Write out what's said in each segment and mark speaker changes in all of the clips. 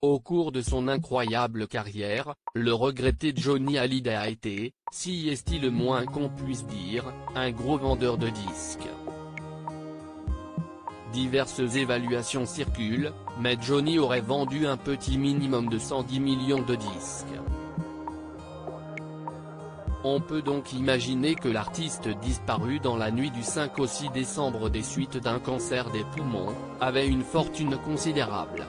Speaker 1: Au cours de son incroyable carrière, le regretté Johnny Hallyday a été, si est-il le moins qu'on puisse dire, un gros vendeur de disques. Diverses évaluations circulent, mais Johnny aurait vendu un petit minimum de 110 millions de disques. On peut donc imaginer que l'artiste disparu dans la nuit du 5 au 6 décembre des suites d'un cancer des poumons, avait une fortune considérable.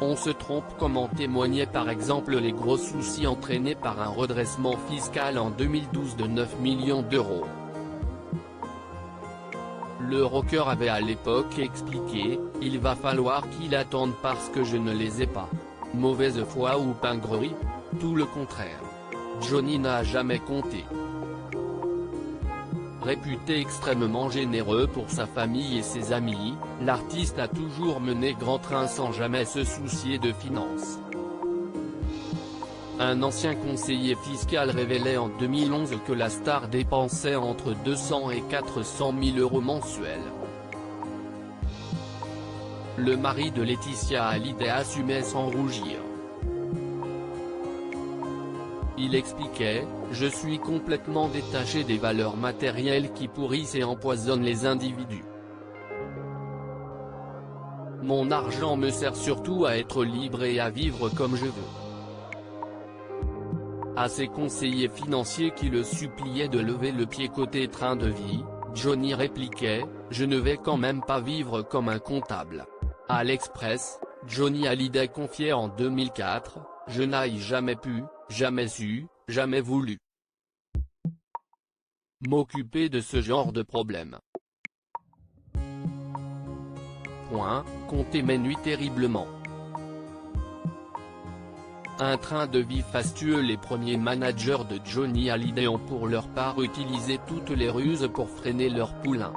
Speaker 1: On se trompe comme en témoignaient par exemple les gros soucis entraînés par un redressement fiscal en 2012 de 9 millions d'euros. Le rocker avait à l'époque expliqué « Il va falloir qu'il attende parce que je ne les ai pas. » Mauvaise foi ou pingrerie? Tout le contraire. Johnny n'a jamais compté. Réputé extrêmement généreux pour sa famille et ses amis, l'artiste a toujours mené grand train sans jamais se soucier de finances. Un ancien conseiller fiscal révélait en 2011 que la star dépensait entre 200 et 400 000 euros mensuels. Le mari de Laetitia Hallyday assumait sans rougir. Il expliquait « Je suis complètement détaché des valeurs matérielles qui pourrissent et empoisonnent les individus. Mon argent me sert surtout à être libre et à vivre comme je veux. » À ses conseillers financiers qui le suppliaient de lever le pied côté train de vie, Johnny répliquait « Je ne vais quand même pas vivre comme un comptable. » À l'Express, Johnny Hallyday confiait en 2004 « Je n'ai jamais pu, jamais su, jamais voulu m'occuper de ce genre de problème. Compter mes nuits terriblement. » Un train de vie fastueux. Les premiers managers de Johnny Hallyday ont pour leur part utilisé toutes les ruses pour freiner leur poulain.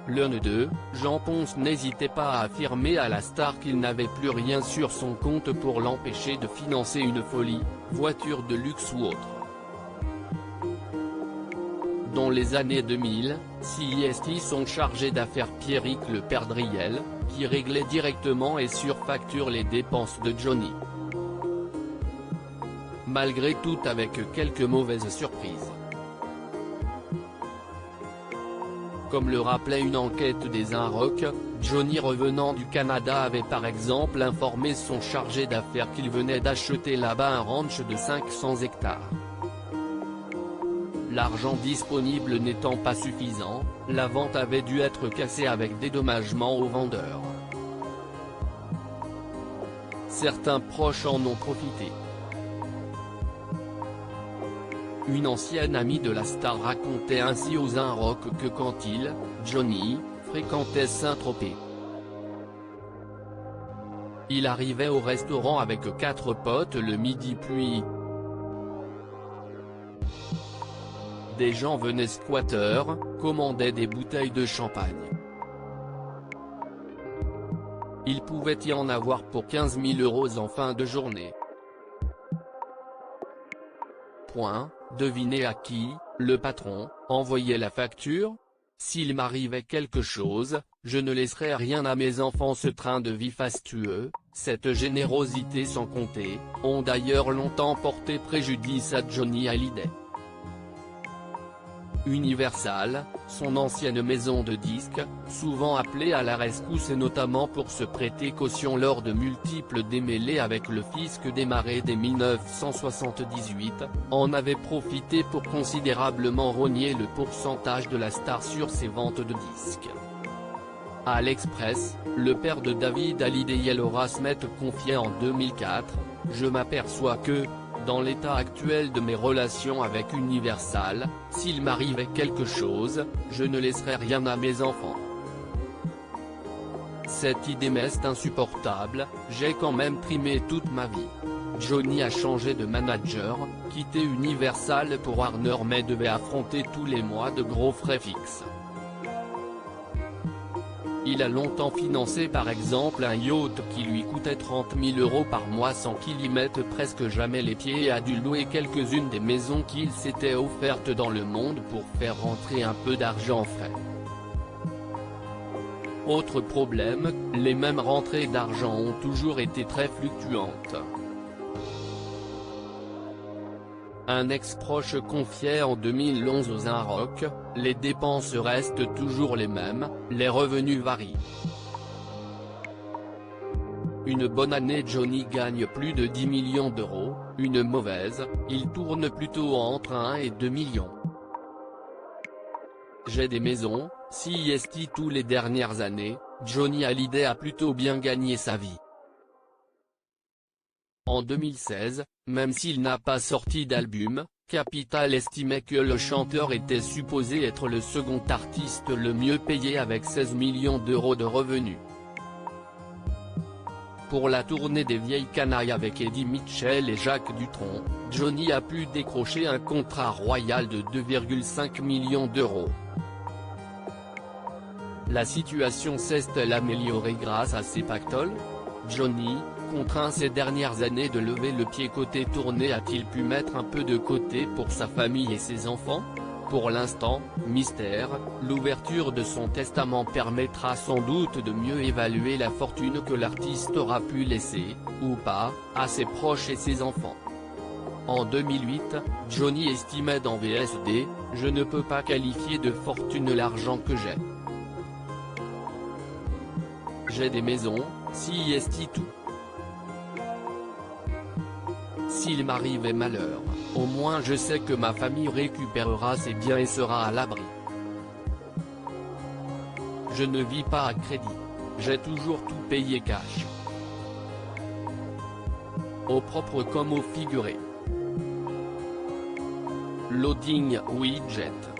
Speaker 1: L'un d'eux, Jean Ponce, n'hésitait pas à affirmer à la star qu'il n'avait plus rien sur son compte pour l'empêcher de financer une folie, voiture de luxe ou autre. Dans les années 2000, CIST son chargé d'affaires Pierrick Le Perdriel, qui réglait directement et surfacture les dépenses de Johnny. Malgré tout, avec quelques mauvaises surprises. Comme le rappelait une enquête des Inrocks, Johnny revenant du Canada avait par exemple informé son chargé d'affaires qu'il venait d'acheter là-bas un ranch de 500 hectares. L'argent disponible n'étant pas suffisant, la vente avait dû être cassée avec dédommagement aux vendeurs. Certains proches en ont profité. Une ancienne amie de la star racontait ainsi aux Inrocks que quand Johnny, fréquentait Saint-Tropez, il arrivait au restaurant avec 4 potes le midi, puis des gens venaient squatteurs, commandaient des bouteilles de champagne. Il pouvait y en avoir pour 15 000 euros en fin de journée. Devinez à qui, le patron, envoyait la facture? S'il m'arrivait quelque chose, je ne laisserai rien à mes enfants. Ce train de vie fastueux, cette générosité sans compter, ont d'ailleurs longtemps porté préjudice à Johnny Hallyday. Universal, son ancienne maison de disques, souvent appelée à la rescousse notamment pour se prêter caution lors de multiples démêlés avec le fisc démarrés dès 1978, en avait profité pour considérablement rogner le pourcentage de la star sur ses ventes de disques. À l'Express, le père de David Hallyday, Laura Smith, confiait en 2004 « Je m'aperçois que, dans l'état actuel de mes relations avec Universal, s'il m'arrivait quelque chose, je ne laisserai rien à mes enfants. Cette idée m'est insupportable, j'ai quand même trimé toute ma vie. » Johnny a changé de manager, quitté Universal pour Warner mais devait affronter tous les mois de gros frais fixes. Il a longtemps financé par exemple un yacht qui lui coûtait 30 000 euros par mois sans qu'il y mette presque jamais les pieds et a dû louer quelques-unes des maisons qu'il s'était offertes dans le monde pour faire rentrer un peu d'argent frais. Autre problème, les mêmes rentrées d'argent ont toujours été très fluctuantes. Un ex-proche confiait en 2011 aux Inrocks, les dépenses restent toujours les mêmes, les revenus varient. Une bonne année Johnny gagne plus de 10 millions d'euros, une mauvaise, il tourne plutôt entre 1 et 2 millions. J'ai des maisons, CIST tous les dernières années, Johnny Hallyday a plutôt bien gagné sa vie. En 2016, même s'il n'a pas sorti d'album, Capital estimait que le chanteur était supposé être le second artiste le mieux payé avec 16 millions d'euros de revenus. Pour la tournée des Vieilles Canailles avec Eddie Mitchell et Jacques Dutronc, Johnny a pu décrocher un contrat royal de 2,5 millions d'euros. La situation s'est-elle améliorée grâce à ces pactoles? Johnny, contraint ces dernières années de lever le pied côté tournée, a-t-il pu mettre un peu de côté pour sa famille et ses enfants? Pour l'instant, mystère, l'ouverture de son testament permettra sans doute de mieux évaluer la fortune que l'artiste aura pu laisser, ou pas, à ses proches et ses enfants. En 2008, Johnny estimait dans VSD, « Je ne peux pas qualifier de fortune l'argent que j'ai. J'ai des maisons, CIST tout. S'il m'arrivait malheur, au moins je sais que ma famille récupérera ses biens et sera à l'abri. Je ne vis pas à crédit. J'ai toujours tout payé cash. Au propre comme au figuré. Loading widget.